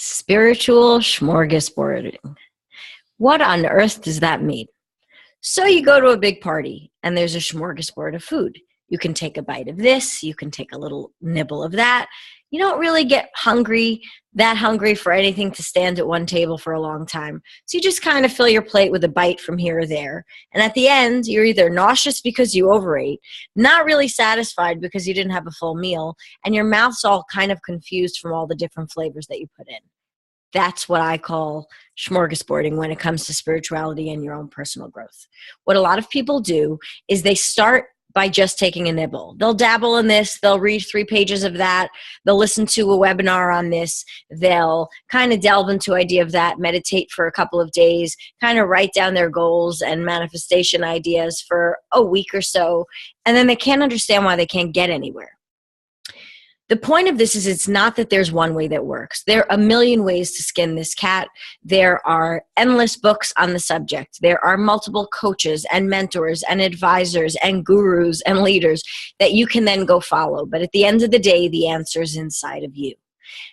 Spiritual smorgasbording. What on earth does that mean? So you go to a big party and there's a smorgasbord of food. You can take a bite of this, you can take a little nibble of that. You don't really get that hungry for anything to stand at one table for a long time. So you just kind of fill your plate with a bite from here or there. And at the end, you're either nauseous because you overate, not really satisfied because you didn't have a full meal, and your mouth's all kind of confused from all the different flavors that you put in. That's what I call smorgasbording when it comes to spirituality and your own personal growth. What a lot of people do is they start by just taking a nibble. They'll dabble in this. They'll read 3 pages of that. They'll listen to a webinar on this. They'll kind of delve into idea of that, meditate for a couple of days, kind of write down their goals and manifestation ideas for a week or so, and then they can't understand why they can't get anywhere. The point of this is it's not that there's one way that works. There are a million ways to skin this cat. There are endless books on the subject. There are multiple coaches and mentors and advisors and gurus and leaders that you can then go follow. But at the end of the day, the answer is inside of you.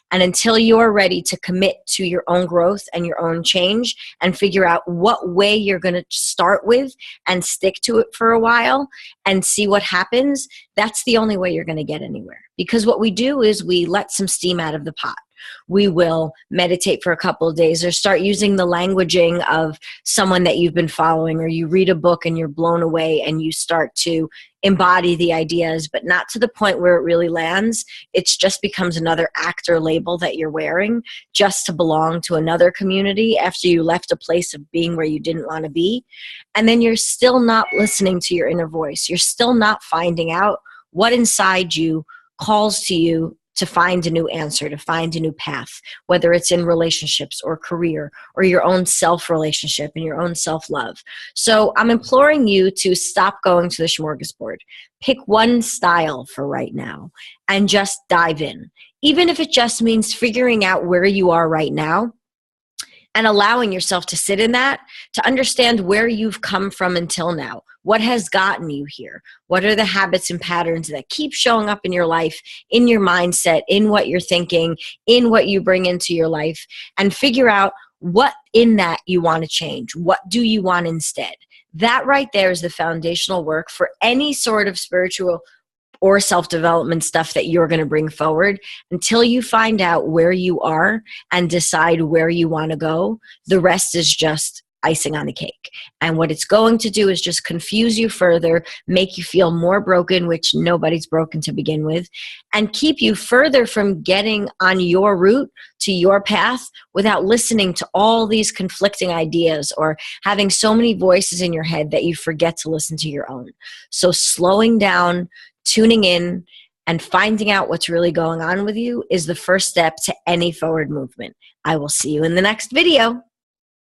And until you're ready to commit to your own growth and your own change and figure out what way you're going to start with and stick to it for a while and see what happens, that's the only way you're going to get anywhere. Because what we do is we let some steam out of the pot. We will meditate for a couple of days or start using the languaging of someone that you've been following, or you read a book and you're blown away and you start to embody the ideas, but not to the point where it really lands. It just becomes another act or label that you're wearing just to belong to another community after you left a place of being where you didn't want to be. And then you're still not listening to your inner voice. You're still not finding out what inside you calls to you to find a new answer, to find a new path, whether it's in relationships or career or your own self-relationship and your own self-love. So I'm imploring you to stop going to the smorgasbord. Pick one style for right now and just dive in. Even if it just means figuring out where you are right now and allowing yourself to sit in that, to understand where you've come from until now. What has gotten you here? What are the habits and patterns that keep showing up in your life, in your mindset, in what you're thinking, in what you bring into your life, and figure out what in that you want to change. What do you want instead? That right there is the foundational work for any sort of spiritual or self-development stuff that you're going to bring forward. Until you find out where you are and decide where you want to go, the rest is just icing on the cake. And what it's going to do is just confuse you further, make you feel more broken, which nobody's broken to begin with, and keep you further from getting on your route to your path without listening to all these conflicting ideas or having so many voices in your head that you forget to listen to your own. So slowing down, tuning in, and finding out what's really going on with you is the first step to any forward movement. I will see you in the next video.